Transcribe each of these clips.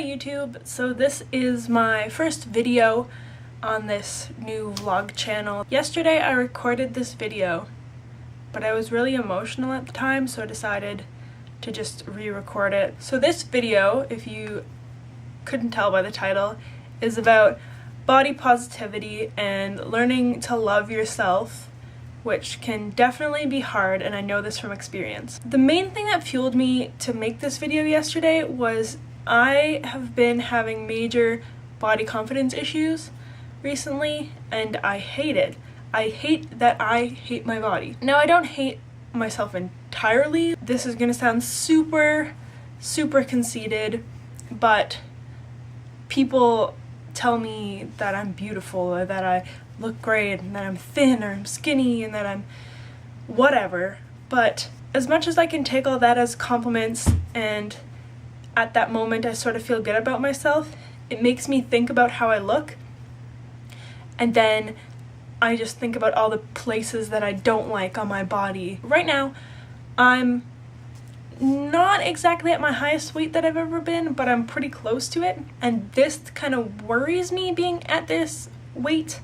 YouTube. So this is my first video on this new vlog channel. Yesterday I recorded this video, but I was really emotional at the time, so I decided to just re-record it. So this video, if you couldn't tell by the title, is about body positivity and learning to love yourself, which can definitely be hard, and I know this from experience. The main thing that fueled me to make this video yesterday was I have been having major body confidence issues recently, and I hate it. I hate that I hate my body. Now, I don't hate myself entirely. This is gonna sound super conceited, but people tell me that I'm beautiful, or that I look great, and that I'm thin, or I'm skinny, and that I'm whatever. But as much as I can take all that as compliments, and at that moment I sort of feel good about myself, it makes me think about how I look, and then I just think about all the places that I don't like on my body. Right now, I'm not exactly at my highest weight that I've ever been, but I'm pretty close to it, and this kind of worries me, being at this weight,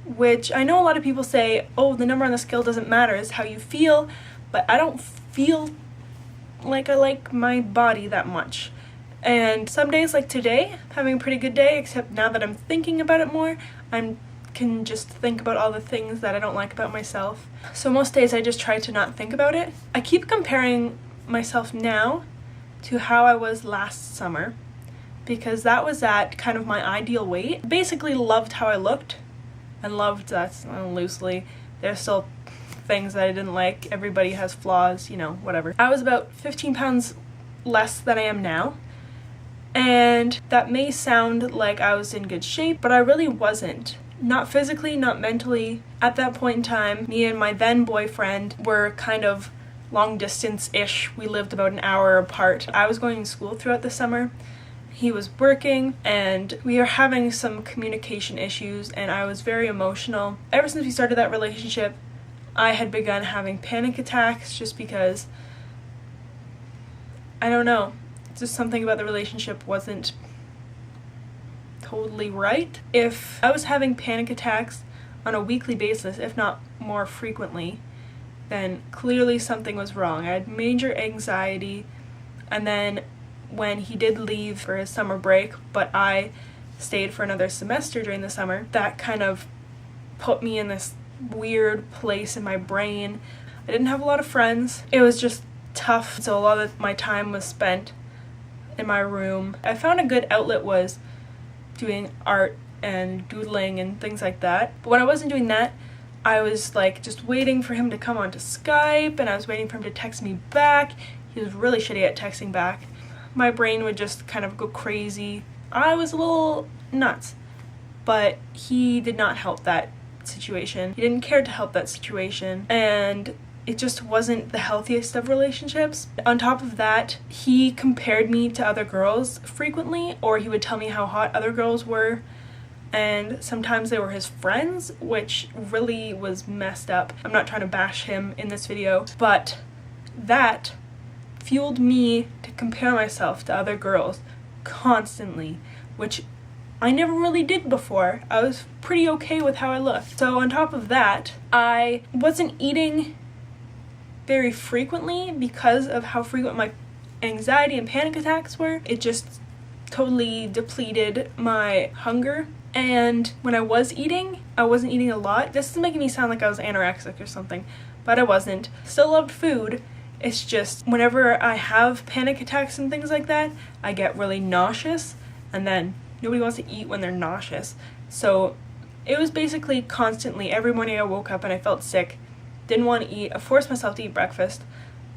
which I know a lot of people say, oh, the number on the scale doesn't matter, it's how you feel, but I don't feel like I like my body that much. And some days, like today, I'm having a pretty good day, except now that I'm thinking about it more, I can just think about all the things that I don't like about myself. So most days I just try to not think about it. I keep comparing myself now to how I was last summer, because that was at kind of my ideal weight. Basically loved how I looked, and loved, that's loosely, there's still things that I didn't like. Everybody has flaws, you know, whatever. I was about 15 pounds less than I am now, and that may sound like I was in good shape, but I really wasn't. Not physically, not mentally. At that point in time, me and my then boyfriend were kind of long distance-ish. We lived about an hour apart. I was going to school throughout the summer. He was working, and we were having some communication issues, and I was very emotional. Ever since we started that relationship, I had begun having panic attacks just because, I don't know, just something about the relationship wasn't totally right. If I was having panic attacks on a weekly basis, if not more frequently, then clearly something was wrong. I had major anxiety, and then when he did leave for his summer break, but I stayed for another semester during the summer, that kind of put me in this weird place in my brain. I didn't have a lot of friends. It was just tough, so a lot of my time was spent in my room. I found a good outlet was doing art and doodling and things like that. But when I wasn't doing that, I was like just waiting for him to come onto Skype, and I was waiting for him to text me back. He was really shitty at texting back. My brain would just kind of go crazy. I was a little nuts, but he did not help that situation. He didn't care to help that situation, and it just wasn't the healthiest of relationships. On top of that, he compared me to other girls frequently, or he would tell me how hot other girls were, and sometimes they were his friends, which really was messed up. I'm not trying to bash him in this video, but that fueled me to compare myself to other girls constantly, which I never really did before. I was pretty okay with how I looked. So on top of that, I wasn't eating very frequently because of how frequent my anxiety and panic attacks were. It just totally depleted my hunger. And when I was eating, I wasn't eating a lot. This is making me sound like I was anorexic or something, but I wasn't. Still loved food. It's just whenever I have panic attacks and things like that, I get really nauseous, and then nobody wants to eat when they're nauseous. So it was basically constantly, every morning I woke up and I felt sick, didn't want to eat. I forced myself to eat breakfast,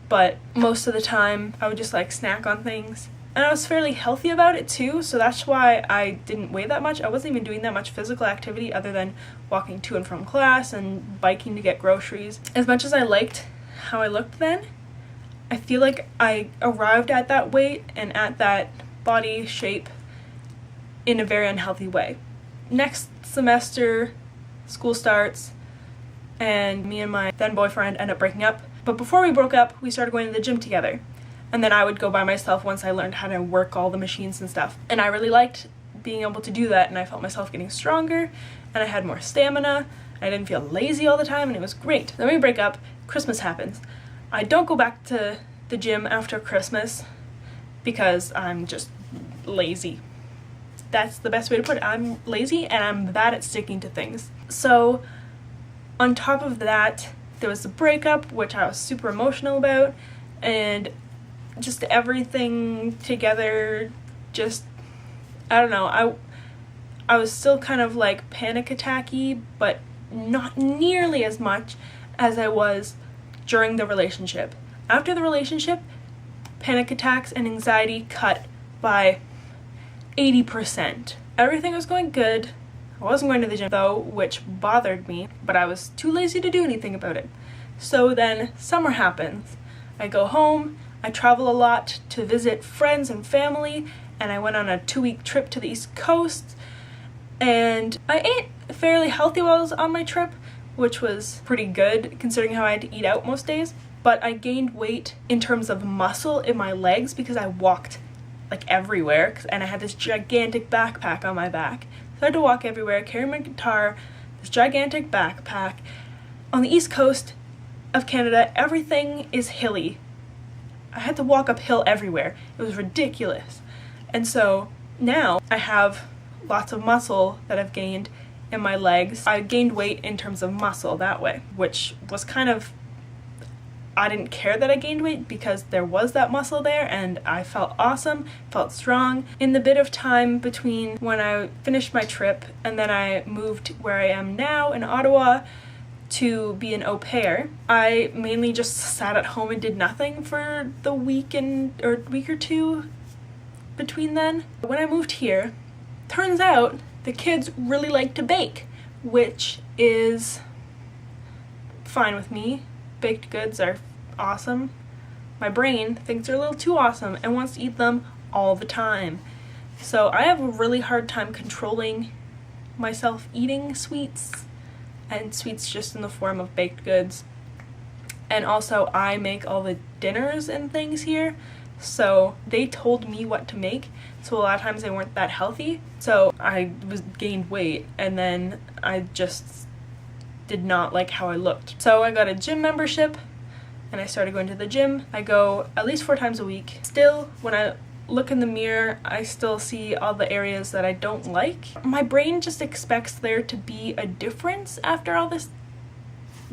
but most of the time I would just like snack on things. And I was fairly healthy about it too, so that's why I didn't weigh that much. I wasn't even doing that much physical activity other than walking to and from class and biking to get groceries. As much as I liked how I looked then, I feel like I arrived at that weight and at that body shape in a very unhealthy way. Next semester, school starts, and me and my then boyfriend end up breaking up. But before we broke up, we started going to the gym together. and then I would go by myself once I learned how to work all the machines and stuff. And I really liked being able to do that, and I felt myself getting stronger, and I had more stamina. I didn't feel lazy all the time, and it was great. Then we break up, Christmas happens. I don't go back to the gym after Christmas because I'm just lazy. That's the best way to put it. I'm lazy and I'm bad at sticking to things. So on top of that, there was the breakup, which I was super emotional about, and just everything together, just, I don't know, I was still kind of like panic attacky, but not nearly as much as I was during the relationship. After the relationship, panic attacks and anxiety cut by 80%. Everything was going good. I wasn't going to the gym though, which bothered me, but I was too lazy to do anything about it. So then summer happens. I go home, I travel a lot to visit friends and family, and I went on a 2-week trip to the East Coast, and I ate fairly healthy while I was on my trip, which was pretty good considering how I had to eat out most days. But I gained weight in terms of muscle in my legs because I walked like everywhere, and I had this gigantic backpack on my back. So I had to walk everywhere, carry my guitar, this gigantic backpack. On the East Coast of Canada, everything is hilly. I had to walk uphill everywhere. It was ridiculous. And so now I have lots of muscle that I've gained in my legs. I gained weight in terms of muscle that way, which was kind of, I didn't care that I gained weight because there was that muscle there and I felt awesome, felt strong. In the bit of time between when I finished my trip and then I moved where I am now in Ottawa to be an au pair, I mainly just sat at home and did nothing for the week or two between then. When I moved here, turns out the kids really like to bake, which is fine with me. Baked goods are awesome. My brain thinks they're a little too awesome and wants to eat them all the time. So I have a really hard time controlling myself eating sweets, and sweets just in the form of baked goods. And also I make all the dinners and things here, so they told me what to make, so a lot of times they weren't that healthy. So I gained weight, and then I just did not like how I looked. So I got a gym membership and I started going to the gym. I go at least 4 times a week. Still, when I look in the mirror, I still see all the areas that I don't like. My brain just expects there to be a difference after all this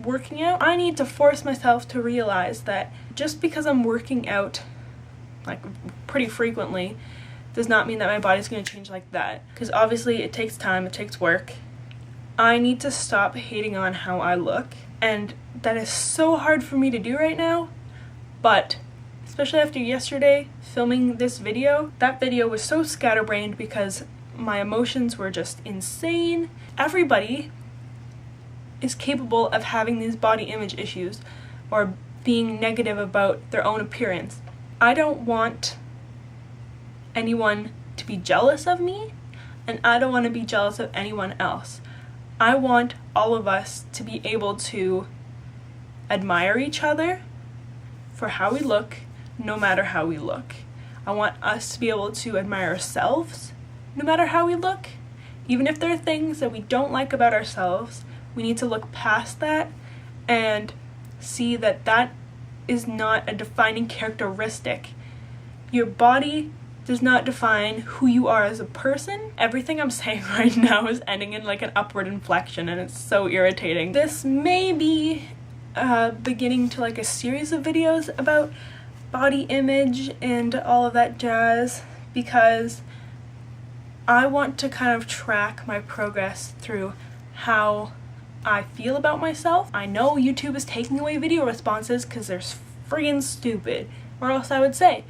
working out. I need to force myself to realize that just because I'm working out like pretty frequently does not mean that my body's going to change like that, because obviously it takes time, it takes work. I need to stop hating on how I look, and that is so hard for me to do right now, but especially after yesterday filming this video, that video was so scatterbrained because my emotions were just insane. Everybody is capable of having these body image issues or being negative about their own appearance. I don't want anyone to be jealous of me, and I don't want to be jealous of anyone else. I want all of us to be able to admire each other for how we look, no matter how we look. I want us to be able to admire ourselves, no matter how we look. Even if there are things that we don't like about ourselves, we need to look past that and see that that is not a defining characteristic. Your body does not define who you are as a person. Everything I'm saying right now is ending in like an upward inflection, and it's so irritating. This may be beginning to like a series of videos about body image and all of that jazz, because I want to kind of track my progress through how I feel about myself. I know YouTube is taking away video responses because they're friggin' stupid, or else I would say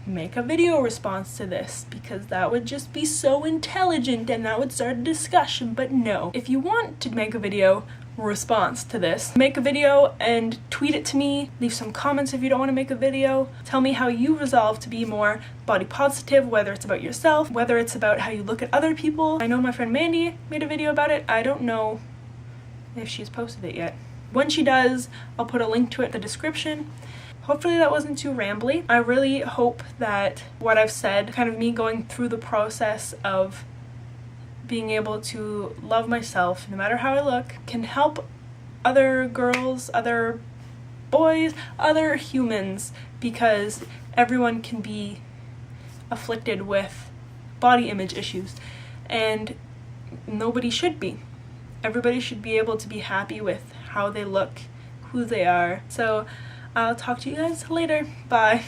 make a video response to this, because that would just be so intelligent and that would start a discussion. But no, if you want to make a video response to this, make a video and tweet it to me. Leave some comments if you don't want to make a video. Tell me how you resolve to be more body positive, whether it's about yourself, whether it's about how you look at other people. I know my friend Mandy made a video about it. I don't know if she's posted it yet. When she does, I'll put a link to it in the description. hopefully that wasn't too rambly. I really hope that what I've said, kind of me going through the process of being able to love myself no matter how I look, can help other girls, other boys, other humans, because everyone can be afflicted with body image issues and nobody should be. Everybody should be able to be happy with how they look, who they are. So I'll talk to you guys later. Bye.